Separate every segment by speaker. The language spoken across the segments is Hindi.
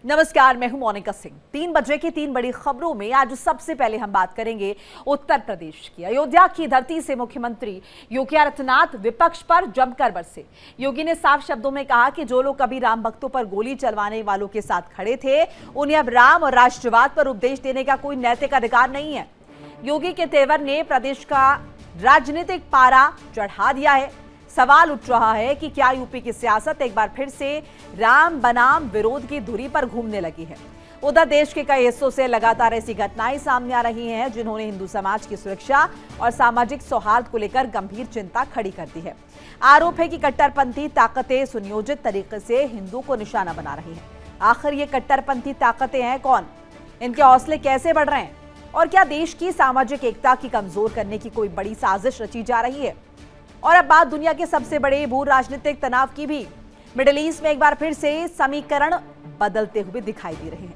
Speaker 1: नमस्कार, मैं हूं मोनिका सिंह। 3 बजे की 3 बड़ी खबरों में आज सबसे पहले हम बात करेंगे उत्तर प्रदेश की। अयोध्या की धरती से मुख्यमंत्री योगी आदित्यनाथ विपक्ष पर जमकर बरसे। योगी ने साफ शब्दों में कहा कि जो लोग कभी राम भक्तों पर गोली चलवाने वालों के साथ खड़े थे, उन्हें अब राम और राष्ट्रवाद पर उपदेश देने का कोई नैतिक अधिकार नहीं है। योगी के तेवर ने प्रदेश का राजनीतिक पारा चढ़ा दिया है। सवाल उठ रहा है कि क्या यूपी की सियासत एक बार फिर से राम बनाम विरोध की धुरी पर घूमने लगी है। उधर देश के कई हिस्सों से लगातार ऐसी घटनाएं सामने आ रही हैं जिन्होंने हिंदू समाज की सुरक्षा और सामाजिक सौहार्द को लेकर गंभीर चिंता खड़ी कर दी है। आरोप है कि कट्टरपंथी ताकतें सुनियोजित तरीके से हिंदू को निशाना बना रही हैं। आखिर ये कट्टरपंथी ताकतें हैं कौन, इनके हौसले कैसे बढ़ रहे हैं और क्या देश की सामाजिक एकता की कमजोर करने की कोई बड़ी साजिश रची जा रही है। और अब बात दुनिया के सबसे बड़े भू राजनीतिक तनाव की भी। मिडिल ईस्ट में एक बार फिर से समीकरण बदलते हुए दिखाई दे रहे हैं।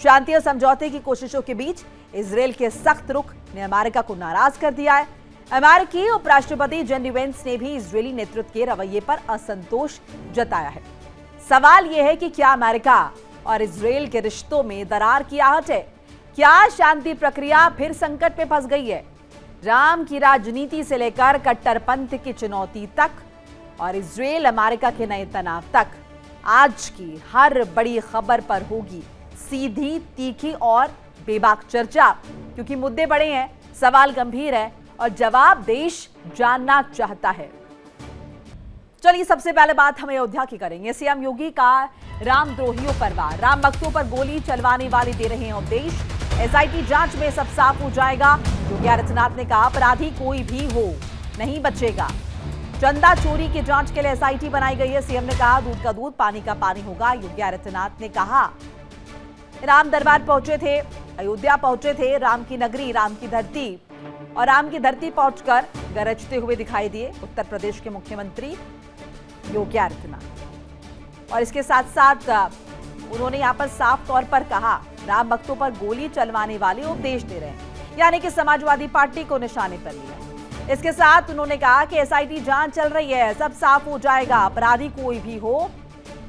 Speaker 1: शांति और समझौते की कोशिशों के बीच इजरायल के सख्त रुख ने अमेरिका को नाराज कर दिया है। अमेरिकी उपराष्ट्रपति जेडी वेंस ने भी इजरायली नेतृत्व के रवैये पर असंतोष जताया है। सवाल यह है कि क्या अमेरिका और इजरायल के रिश्तों में दरार की आहट है? क्या शांति प्रक्रिया फिर संकट में फंस गई है? राम की राजनीति से लेकर कट्टरपंथ की चुनौती तक और इजरायल अमेरिका के नए तनाव तक, आज की हर बड़ी खबर पर होगी सीधी, तीखी और बेबाक चर्चा। क्योंकि मुद्दे बड़े हैं, सवाल गंभीर है और जवाब देश जानना चाहता है। चलिए सबसे पहले बात हम अयोध्या की करेंगे। सीएम योगी का रामद्रोहियों पर वार, राम भक्तों पर गोली चलवाने वाले दे रहे हैं उपदेश। एसआईटी जांच में सब साफ हो जाएगा। योगी आदित्यनाथ ने कहा अपराधी कोई भी हो नहीं बचेगा। चंदा चोरी की जांच के लिए एसआईटी बनाई गई है। सीएम ने कहा दूध का दूध, पानी का पानी होगा। योगी आदित्यनाथ ने कहा राम दरबार पहुंचे थे, अयोध्या पहुंचे थे, राम की नगरी, राम की धरती, और राम की धरती पहुंचकर गरजते हुए दिखाई दिए उत्तर प्रदेश के मुख्यमंत्री योगी आदित्यनाथ। और इसके साथ साथ उन्होंने यहां पर साफ तौर पर कहा राम भक्तों पर गोली चलवाने वाले उपदेश दे रहे हैं, यानी कि समाजवादी पार्टी को निशाने पर लिया। इसके साथ उन्होंने कहा कि एसआईटी जांच चल रही है, सब साफ हो जाएगा। अपराधी कोई भी हो,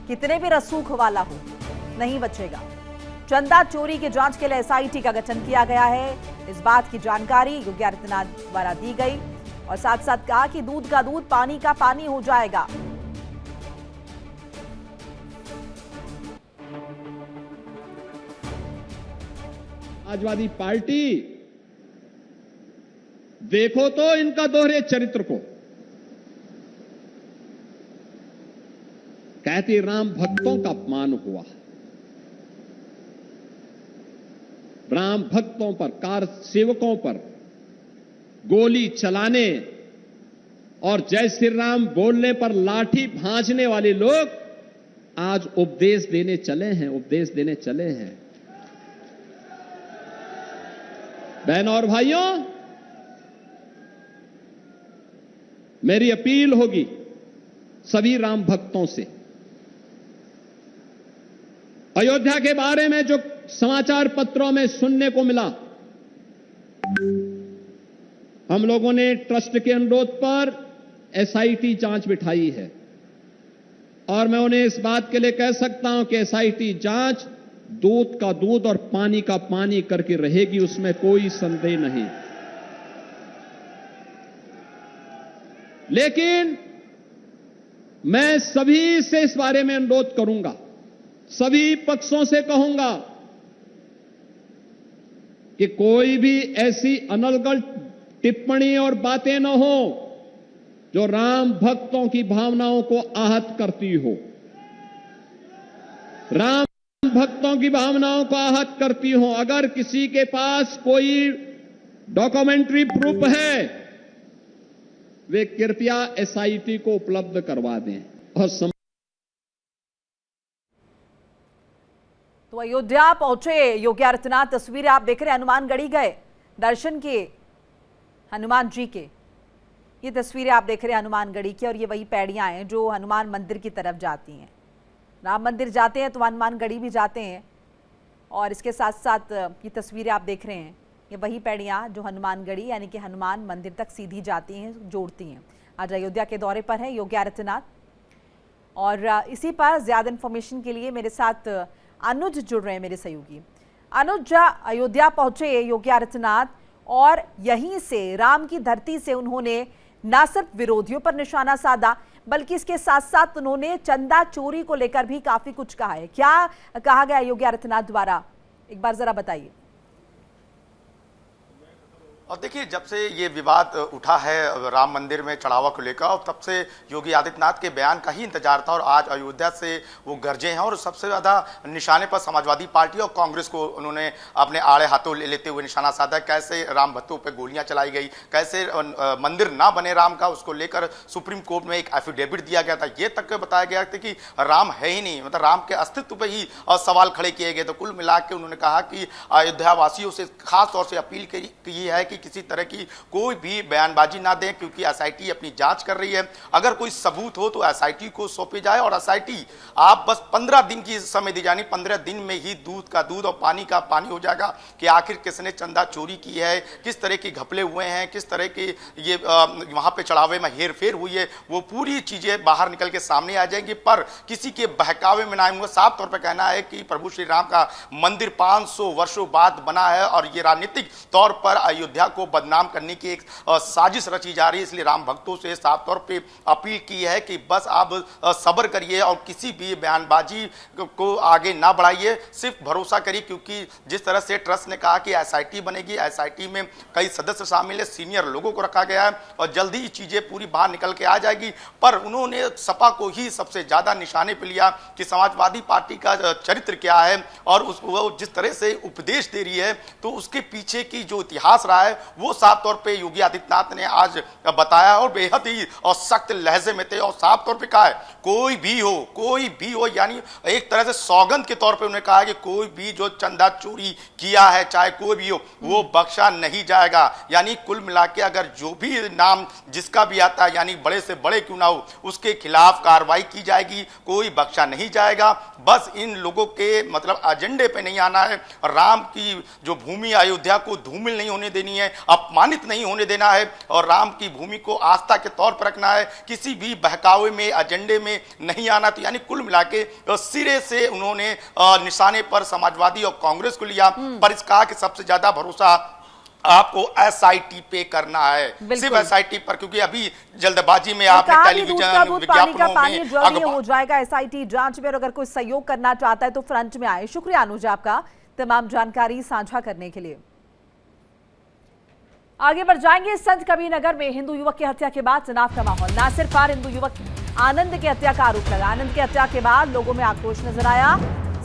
Speaker 1: कितने भी रसूख वाला हो, नहीं बचेगा। चंदा चोरी की जांच के लिए एसआईटी का गठन किया गया है। इस बात की जानकारी योगी आदित्यनाथ द्वारा दी गई और साथ साथ कहा कि दूध का दूध, पानी का पानी हो जाएगा।
Speaker 2: समाजवादी पार्टी, देखो तो इनका दोहरे चरित्र को। कहती राम भक्तों का अपमान हुआ, राम भक्तों पर, कार सेवकों पर गोली चलाने और जय श्री राम बोलने पर लाठी भांजने वाले लोग आज उपदेश देने चले हैं, उपदेश देने चले हैं। बहनों और भाइयों, मेरी अपील होगी सभी राम भक्तों से, अयोध्या के बारे में जो समाचार पत्रों में सुनने को मिला, हम लोगों ने ट्रस्ट के अनुरोध पर एसआईटी जांच बिठाई है और मैं उन्हें इस बात के लिए कह सकता हूं कि एसआईटी जांच दूध का दूध और पानी का पानी करके रहेगी, उसमें कोई संदेह नहीं। लेकिन मैं सभी से इस बारे में अनुरोध करूंगा, सभी पक्षों से कहूंगा कि कोई भी ऐसी अनर्गल टिप्पणी और बातें न हो जो राम भक्तों की भावनाओं को आहत करती हो, राम भक्तों की भावनाओं को आहत करती हो। अगर किसी के पास कोई डॉक्यूमेंट्री प्रूफ है, वे कृपया एसआईटी को उपलब्ध करवा दें। और
Speaker 1: तो अयोध्या पहुंचे योगी आदित्यनाथ, तस्वीरें आप देख रहे हैं। हनुमानगढ़ी गए, दर्शन किए हनुमान जी के। ये तस्वीरें आप देख रहे हैं हनुमानगढ़ी की, और ये वही पैड़ियां हैं जो हनुमान मंदिर की तरफ जाती हैं। राम मंदिर जाते हैं तो हनुमानगढ़ी भी जाते हैं। और इसके साथ साथ ये तस्वीरें आप देख रहे हैं, ये वही पैड़ियां जो हनुमानगढ़ी यानी कि हनुमान मंदिर तक सीधी जाती हैं, जोड़ती हैं। आज अयोध्या के दौरे पर है योगी आदित्यनाथ और इसी पर ज़्यादा इन्फॉर्मेशन के लिए मेरे साथ अनुज जुड़ रहे हैं मेरे सहयोगी। अनुज, अयोध्या पहुंचे योगी आदित्यनाथ और यहीं से राम की धरती से उन्होंने न सिर्फ विरोधियों पर निशाना साधा बल्कि इसके साथ साथ उन्होंने चंदा चोरी को लेकर भी काफी कुछ कहा है। क्या कहा गया योगी आदित्यनाथ द्वारा, एक बार जरा बताइए।
Speaker 3: और देखिए, जब से ये विवाद उठा है राम मंदिर में चढ़ावा को लेकर, और तब से योगी आदित्यनाथ के बयान का ही इंतजार था, और आज अयोध्या से वो गरजे हैं और सबसे ज़्यादा निशाने पर समाजवादी पार्टी और कांग्रेस को उन्होंने अपने आड़े हाथों लेते हुए निशाना साधा। कैसे राम भक्तों पर गोलियां चलाई गई, कैसे मंदिर ना बने राम का, उसको लेकर सुप्रीम कोर्ट में एक एफिडेविट दिया गया था। ये तक बताया गया था कि राम है ही नहीं, मतलब राम के अस्तित्व पर ही सवाल खड़े किए गए। तो कुल मिला के उन्होंने कहा कि अयोध्या वासियों से खास तौर से अपील की है कि किसी तरह की कोई भी बयानबाजी ना दें, क्योंकि एसआईटी अपनी जांच कर रही है। अगर कोई सबूत हो तो एसआईटी को सौंपे जाए, और एसआईटी आप बस 15 दिन की समय दी जानी, 15 दिन में ही दूध का दूध और पानी का पानी हो जाएगा कि आखिर किसने चंदा चोरी की है, किस तरह के घपले हुए हैं, किस तरह के ये वहां पे चढ़ावे में हेरफेर हुई है, वो पूरी चीजें बाहर निकल के सामने आ जाएंगी। पर किसी के बहकावे में ना आएंगे। साफ तौर पर कहना है कि प्रभु श्री राम का मंदिर 500 वर्षों बाद बना है और ये राजनीतिक तौर पर अयोध्या को बदनाम करने की एक साजिश रची जा रही है। इसलिए राम भक्तों से साफ तौर पे अपील की है कि बस आप सब्र करिए और किसी भी बयानबाजी को आगे ना बढ़ाइए, सिर्फ भरोसा करिए, क्योंकि जिस तरह से ट्रस्ट ने कहा कि एसआईटी बनेगी, एसआईटी में कई सदस्य शामिल है, सीनियर लोगों को रखा गया है और जल्दी ही चीजें पूरी बाहर निकल के आ जाएगी। पर उन्होंने सपा को ही सबसे ज्यादा निशाने पर लिया कि समाजवादी पार्टी का चरित्र क्या है और वो जिस तरह से उपदेश दे रही है, तो उसके पीछे की जो इतिहास रहा है वो साफ तौर पे योगी आदित्यनाथ ने आज बताया और बेहद ही और सख्त लहजे में थे और साफ तौर पे कहा है कोई भी हो, यानी एक तरह से सौगंध के तौर पे उन्होंने कहा है कि कोई भी जो चंदा चोरी किया है, चाहे कोई भी हो, वो बख्शा नहीं जाएगा। यानी कुल मिला के अगर जो भी नाम जिसका भी आता है, यानी बड़े से बड़े क्यों ना हो, उसके खिलाफ कार्रवाई की जाएगी, कोई बख्शा नहीं जाएगा। बस इन लोगों के मतलब एजेंडे पे नहीं आना है, राम की जो भूमि अयोध्या को धूमिल नहीं होने देनी है, अपमानित नहीं होने देना है और राम की भूमि को आस्था के तौर पर रखना है, किसी भी बहकावे में एजेंडे में नहीं आना। तो यानी कुल मिला के सिरे से उन्होंने निशाने पर समाजवादी और कांग्रेस को लिया, पर इस कहा कि सबसे ज्यादा भरोसा आपको एसआईटी पे करना है, सिर्फ एसआईटी पर, क्योंकि अभी जल्दबाजी में आपने टेलीविजन विज्ञापनों में
Speaker 1: हो जाएगा एसआईटी जांच में, और अगर कोई सहयोग करना चाहता है तो फ्रंट में आए। शुक्रिया अनुज आपका तमाम जानकारी साझा करने के लिए। आगे बढ़ जाएंगे। संत कबीरनगर में हिंदू युवक की हत्या के बाद तनाव का माहौल। नासिर पार हिंदू युवक आनंद की हत्या का आरोप लगा। आनंद की हत्या के बाद लोगों में आक्रोश नजर आया,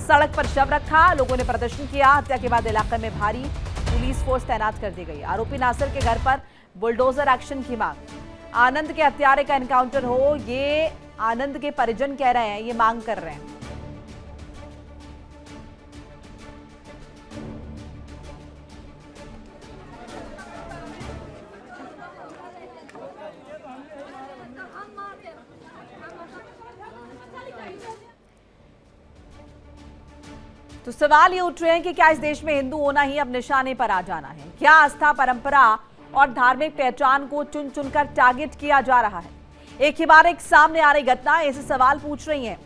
Speaker 1: सड़क पर शव रखा, लोगों ने प्रदर्शन किया। हत्या के बाद इलाके में भारी पुलिस फोर्स तैनात कर दी गई। आरोपी नासिर के घर पर बुलडोजर एक्शन की मांग। आनंद के हत्यारे का एनकाउंटर हो, ये आनंद के परिजन कह रहे हैं, ये मांग कर रहे हैं। तो सवाल ये उठ रहे हैं कि क्या इस देश में हिंदू होना ही अब निशाने पर आ जाना है? क्या आस्था, परंपरा और धार्मिक पहचान को चुन चुनकर टारगेट किया जा रहा है? एक ही बार एक सामने आ रही घटना ऐसे सवाल पूछ रही हैं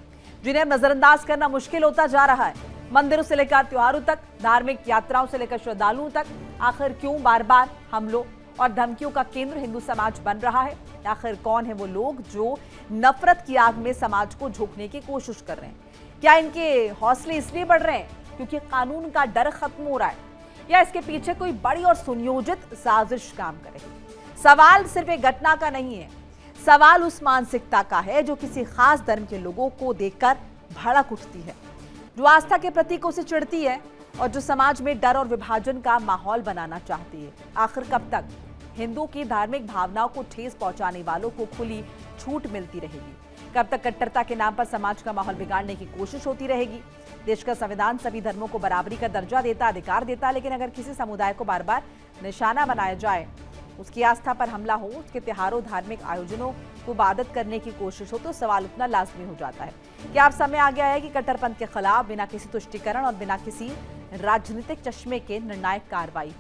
Speaker 1: जिन्हें नजरअंदाज करना मुश्किल होता जा रहा है। मंदिरों से लेकर त्योहारों तक, धार्मिक यात्राओं से लेकर श्रद्धालुओं तक, आखिर क्यों बार बार हमलों और धमकियों का केंद्र हिंदू समाज बन रहा है? आखिर कौन है वो लोग जो नफरत की आग में समाज को झोंकने की कोशिश कर रहे हैं? क्या इनके हौसले इसलिए बढ़ रहे हैं क्योंकि कानून का डर खत्म हो रहा है, या इसके पीछे कोई बड़ी और सुनियोजित साजिश काम करेगी? सवाल सिर्फ एक घटना का नहीं है, सवाल उस मानसिकता का है जो किसी खास धर्म के लोगों को देखकर भड़क उठती है, जो आस्था के प्रतीकों से चिढ़ती है और जो समाज में डर और विभाजन का माहौल बनाना चाहती है। आखिर कब तक हिंदुओं की धार्मिक भावनाओं को ठेस पहुंचाने वालों को खुली छूट मिलती रहेगी? कब तक कट्टरता के नाम पर समाज का माहौल बिगाड़ने की कोशिश होती रहेगी? देश का संविधान सभी धर्मों को बराबरी का दर्जा देता, अधिकार देता, लेकिन अगर किसी समुदाय को बार बार निशाना बनाया जाए, उसकी आस्था पर हमला हो, उसके त्योहारों, धार्मिक आयोजनों को बाधित करने की कोशिश हो, तो सवाल उठना लाजमी हो जाता है कि अब समय आ गया है कि कट्टरपंथ के खिलाफ बिना किसी तुष्टीकरण और बिना किसी राजनीतिक चश्मे के निर्णायक कार्रवाई।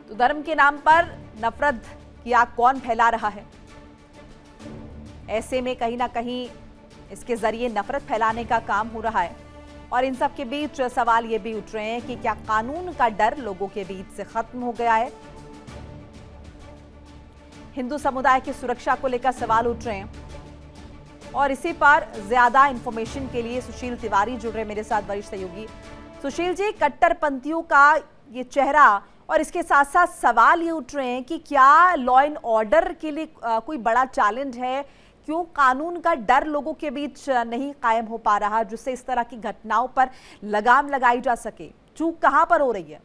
Speaker 1: तो धर्म के नाम पर नफरत की आग कौन फैला रहा है? ऐसे में कहीं ना कहीं इसके जरिए नफरत फैलाने का काम हो रहा है। और इन सब के बीच सवाल ये भी उठ रहे हैं कि क्या कानून का डर लोगों के बीच से खत्म हो गया है। हिंदू समुदाय की सुरक्षा को लेकर सवाल उठ रहे हैं और इसी पर ज्यादा इंफॉर्मेशन के लिए सुशील तिवारी जुड़ रहे मेरे साथ, वरिष्ठ सहयोगी। सुशील जी, कट्टरपंथियों का ये चेहरा और इसके साथ साथ सवाल ये उठ रहे हैं कि क्या लॉ एंड ऑर्डर के लिए कोई बड़ा चैलेंज है? क्यों कानून का डर लोगों के बीच नहीं कायम हो पा रहा जिससे इस तरह की घटनाओं पर लगाम लगाई जा सके? चूक कहां पर हो रही है?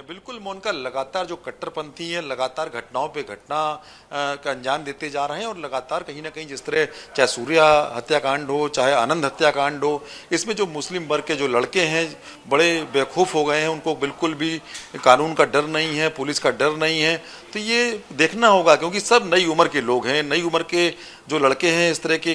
Speaker 4: बिल्कुल मोनिका, लगातार जो कट्टरपंथी हैं लगातार घटनाओं पे घटना का अंजाम देते जा रहे हैं और लगातार कहीं ना कहीं जिस तरह चाहे सूर्या हत्याकांड हो चाहे आनंद हत्याकांड हो, इसमें जो मुस्लिम वर्ग के जो लड़के हैं बड़े बेखौफ हो गए हैं, उनको बिल्कुल भी कानून का डर नहीं है, पुलिस का डर नहीं है। तो ये देखना होगा क्योंकि सब नई उम्र के लोग हैं, नई उम्र के जो लड़के हैं इस तरह की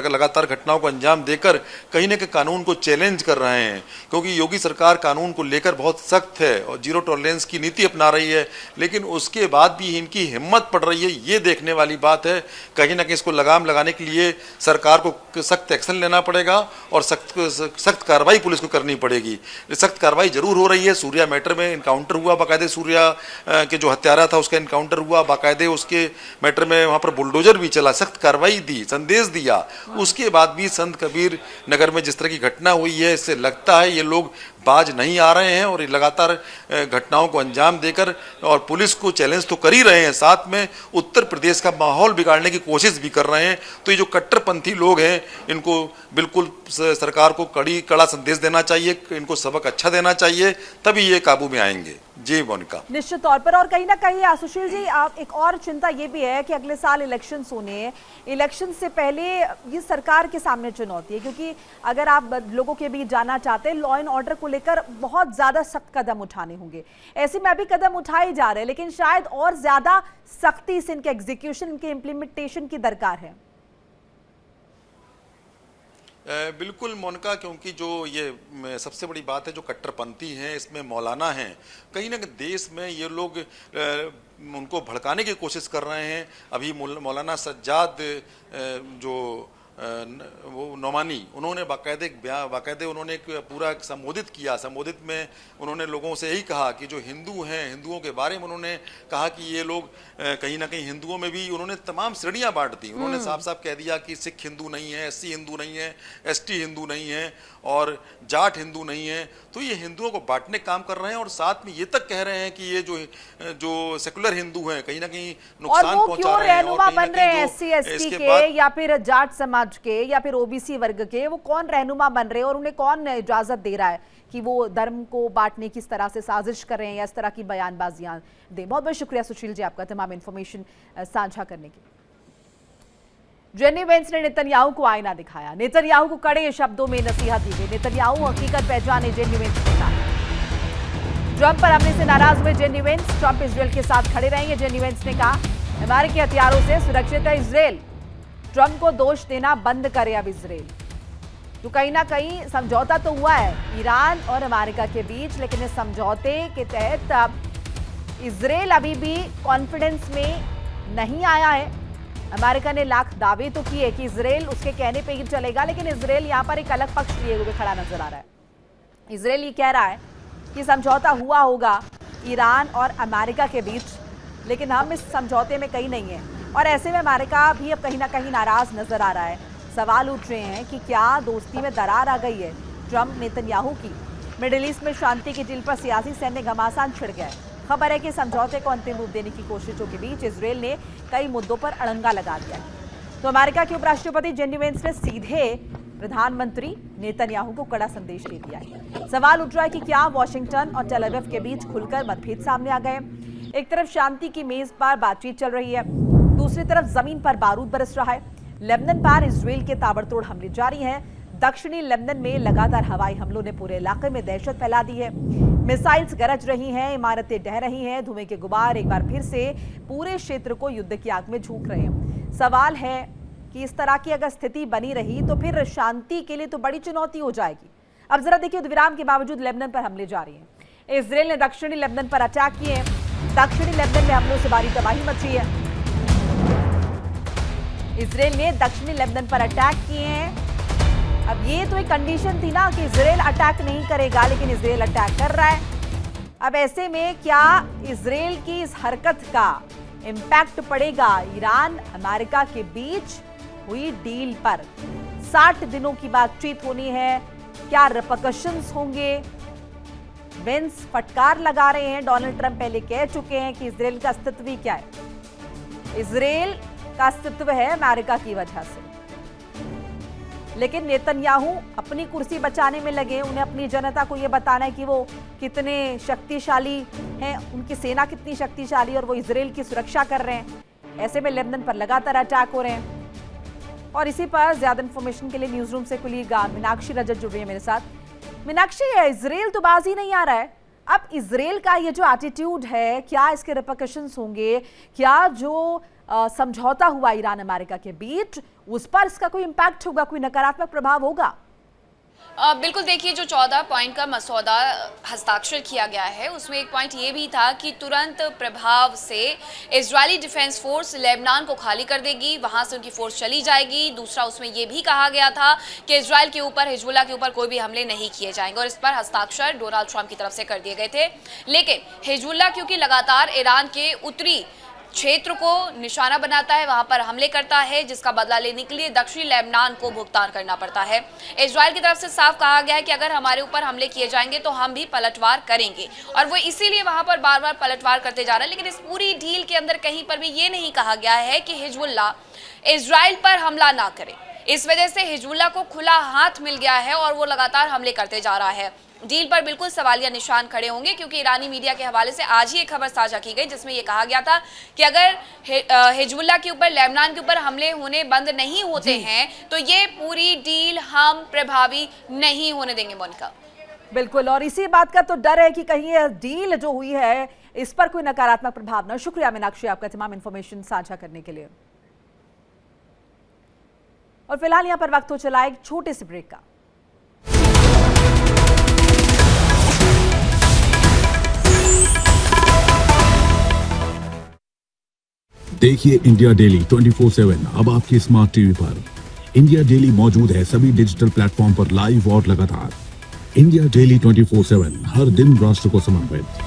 Speaker 4: लगातार घटनाओं को अंजाम देकर कहीं ना कहीं कानून को चैलेंज कर रहे हैं, क्योंकि योगी सरकार कानून को लेकर बहुत सख्त है और जीरो टॉलरेंस की नीति अपना रही है, लेकिन उसके बाद भी इनकी हिम्मत पड़ रही है। ये देखने वाली बात है। कहीं ना कहीं इसको लगाम लगाने के लिए सरकार को सख्त एक्शन लेना पड़ेगा और सख्त कार्रवाई पुलिस को करनी पड़ेगी। सख्त कार्रवाई जरूर हो रही है। सूर्या मैटर में इनकाउंटर हुआ, बाकायदे सूर्या के जो हत्यारा था उसका इनकाउंटर हुआ, बाकायदे उसके मैटर में वहाँ पर बुलडोजर भी चला, सख्त कार्रवाई दी, संदेश दिया। उसके बाद भी संत कबीर नगर में जिस तरह की घटना हुई है, इससे लगता है ये लोग बाज नहीं आ रहे हैं और लगातार घटनाओं को अंजाम देकर और पुलिस को चैलेंज तो कर ही रहे हैं, साथ में उत्तर प्रदेश का माहौल बिगाड़ने की कोशिश भी कर रहे हैं। तो ये जो कट्टरपंथी लोग हैं इनको बिल्कुल सरकार को कड़ा संदेश देना चाहिए, इनको सबक अच्छा देना चाहिए, तभी ये काबू में आएंगे। जी मोनिका,
Speaker 1: निश्चित तौर पर। और कहीं ना कहीं सुशील जी, आप एक और चिंता ये भी है कि अगले साल इलेक्शन होने हैं, इलेक्शन से पहले ये सरकार के सामने चुनौती है, क्योंकि अगर आप लोगों के बीच जाना चाहते हैं, लॉ एंड ऑर्डर को लेकर बहुत ज्यादा सख्त कदम उठाने होंगे। ऐसे में अभी कदम उठाए जा रहे हैं, लेकिन शायद और ज्यादा सख्ती से इनके एग्जीक्यूशन, इनके इम्प्लीमेंटेशन की दरकार है।
Speaker 4: बिल्कुल मोनिका, क्योंकि जो ये सबसे बड़ी बात है जो कट्टरपंथी हैं इसमें मौलाना हैं, कहीं ना कहीं देश में ये लोग उनको भड़काने की कोशिश कर रहे हैं। अभी मौलाना सज्जाद जो वो नौमानी, उन्होंने बाकायदे उन्होंने एक पूरा संबोधित किया। संबोधित में उन्होंने लोगों से यही कहा कि जो हिंदू हैं, हिंदुओं के बारे में उन्होंने कहा कि ये लोग कहीं ना कहीं हिंदुओं में भी उन्होंने तमाम श्रेणियां बांट दी। उन्होंने साफ साफ कह दिया कि सिख हिंदू नहीं है, एससी हिंदू नहीं है, एसटी हिंदू नहीं है और जाट हिंदू नहीं है। तो ये हिंदुओं को बांटने काम कर रहे हैं और साथ में ये तक कह रहे हैं कि ये जो सेकुलर हिंदू हैं कहीं ना कहीं नुकसान पहुंचा रहे हैं। और
Speaker 1: बन रहे हैं एससी एसटी के या फिर जाट समाज के या फिर ओबीसी वर्ग के, वो कौन रहनुमा बन रहे हैं और उन्हें कौन इजाजत दे रहा है कि वो धर्म को बांटने की इस तरह से साजिश कर रहे हैं या इस तरह की बयानबाजियां दें? बहुत बहुत शुक्रिया सुशील जी आपका तमाम इंफॉर्मेशन साझा करने की। जेनी वेंस ने नेतन्याहू को आईना दिखाया, नेतन्याहू को कड़े शब्दों में नसीहत दी गई। नेतन्याहू हकीकत पहचाने, जेनी वेंस ने कहा। ट्रंप पर हमले से नाराज हुए जेनी वेंस, ट्रंप इजराइल के साथ खड़े रहेंगे। जेनी वेंस ने कहा अमेरिकी हथियारों से सुरक्षित है इजराइल, ट्रंप को दोष देना बंद करे अब इजराइल। तो कहीं ना कहीं समझौता तो हुआ है ईरान और अमेरिका के बीच, लेकिन इस समझौते के तहत इजराइल अभी भी कॉन्फिडेंस में नहीं आया है। अमेरिका ने लाख दावे तो किए कि इजराइल उसके कहने पे ही चलेगा, लेकिन इजराइल यहां पर एक अलग पक्ष लिए हुए खड़ा नजर आ रहा है। इजराइल ये कह रहा है कि समझौता हुआ होगा ईरान और अमेरिका के बीच, लेकिन हम इस समझौते में कहीं नहीं है। और ऐसे में अमेरिका भी अब कहीं ना कहीं नाराज नजर आ रहा है। सवाल उठ रहे हैं कि क्या दोस्ती में दरार आ गई है ट्रंप नेतन्याहू की? मिडिल ईस्ट में शांति की डील पर सियासी सैन्य घमासान छिड़ गया है। खबर है कि समझौते को अंतिम रूप देने की कोशिशों के बीच इजराइल ने कई मुद्दों पर अड़ंगा लगा दिया है। तो अमेरिका के उपराष्ट्रपति जेनी वेंस ने सीधे प्रधानमंत्री नेतन्याहू को कड़ा संदेश दे दिया है। सवाल उठ रहा है कि क्या वॉशिंगटन और टेल अवीव के बीच खुलकर मतभेद सामने आ गए? एक तरफ शांति की मेज पर बातचीत चल रही है, दूसरी तरफ जमीन पर बारूद बरस रहा है। लेबनान पर इजराइल के ताबड़तोड़ हमले जारी हैं। दक्षिणी लेबनान में लगातार हवाई हमलों ने पूरे इलाके में दहशत फैला दी है। मिसाइल्स गरज रही हैं, इमारतें ढह रही हैं, धुएं के गुबार एक बार फिर से पूरे क्षेत्र को युद्ध की आग में झोंक रहे हैं। सवाल है कि इस तरह की अगर स्थिति बनी रही तो फिर शांति के लिए तो बड़ी चुनौती हो जाएगी। अब जरा देखिए, युद्ध विराम के बावजूद लेबनान पर हमले जारी हैं। इजराइल ने दक्षिणी लेबनान पर अटैक किए हैं। दक्षिणी लेबनान में हमलों से भारी तबाही मची है। इसराइल ने दक्षिणी लेबनान पर अटैक किए हैं। अब ये तो एक कंडीशन थी ना कि इसराइल अटैक नहीं करेगा, लेकिन इसराइल अटैक कर रहा है। अब ऐसे में क्या इसराइल की इस हरकत का इम्पैक्ट पड़ेगा ईरान अमेरिका के बीच हुई डील पर? 60 दिनों की बातचीत होनी है, क्या रिपरकशंस होंगे? वेंस फटकार लगा रहे हैं, डोनाल्ड ट्रंप पहले कह चुके हैं कि इसराइल का अस्तित्व ही क्या है। इसराइल का अस्तित्व है अमेरिका की वजह से, लेकिन नेतन्याहू अपनी कुर्सी बचाने में लगे। उन्हें अपनी जनता को यह बताना है कि वो कितने शक्तिशाली हैं, उनकी सेना कितनी शक्तिशाली, और वो इसराइल की सुरक्षा कर रहे हैं। ऐसे में लेबनान पर लगातार अटैक हो रहे हैं। और इसी पर ज्यादा इंफॉर्मेशन के लिए न्यूज रूम से कुलीगा मीनाक्षी रजत जुड़ रही है मेरे साथ। मीनाक्षी, इसराइल तो बाजी नहीं आ रहा है। अब इसराइल का ये जो एटीट्यूड है, क्या इसके रिपरकशंस होंगे? क्या जो समझौता हुआ ईरान अमेरिका के बीच, उस पर इसका कोई इंपैक्ट होगा, कोई नकारात्मक प्रभाव होगा?
Speaker 5: बिल्कुल, देखिए जो 14 पॉइंट का मसौदा हस्ताक्षर किया गया है उसमें एक पॉइंट ये भी था कि तुरंत प्रभाव से इजरायली डिफेंस फोर्स लेबनान को खाली कर देगी, वहां से उनकी फोर्स चली जाएगी। दूसरा, उसमें ये भी कहा गया था कि इजराइल के ऊपर, हिजबुल्लाह के ऊपर कोई भी हमले नहीं किए जाएंगे, और इस पर हस्ताक्षर डोनाल्ड ट्रंप की तरफ से कर दिए गए थे। लेकिन हिजबुल्लाह क्योंकि लगातार ईरान के उत्तरी क्षेत्र को निशाना बनाता है, वहां पर हमले करता है, जिसका बदला लेने के लिए दक्षिणी लेबनान को भुगतान करना पड़ता है। इजराइल की तरफ से साफ कहा गया है कि अगर हमारे ऊपर हमले किए जाएंगे तो हम भी पलटवार करेंगे, और वो इसीलिए वहां पर बार बार पलटवार करते जा रहे हैं। लेकिन इस पूरी डील के अंदर कहीं पर भी ये नहीं कहा गया है कि हिजबुल्लाह इजराइल पर हमला ना करे। इस वजह से हिजबुल्लाह को खुला हाथ मिल गया है और वो लगातार हमले करते जा रहा है। डील पर बिल्कुल सवालिया निशान खड़े होंगे, क्योंकि ईरानी मीडिया के हवाले से आज ही एक खबर साझा की गई जिसमें यह कहा गया था कि अगर हिजबुल्लाह के ऊपर, लेबनान के ऊपर हमले होने बंद नहीं होते हैं तो ये पूरी डील हम प्रभावी नहीं होने देंगे। मोनिका,
Speaker 1: बिल्कुल, और इसी बात का तो डर है कि कहीं ये डील जो हुई है इस पर कोई नकारात्मक प्रभाव न। शुक्रिया मीनाक्षी आपका तमाम इंफॉर्मेशन साझा करने के लिए। और फिलहाल यहां पर वक्त हो चला एक छोटे से ब्रेक का।
Speaker 6: देखिए इंडिया डेली 24/7 अब आपके स्मार्ट टीवी पर। इंडिया डेली मौजूद है सभी डिजिटल प्लेटफॉर्म पर लाइव और लगातार। इंडिया डेली 24/7 हर दिन राष्ट्र को समर्पित।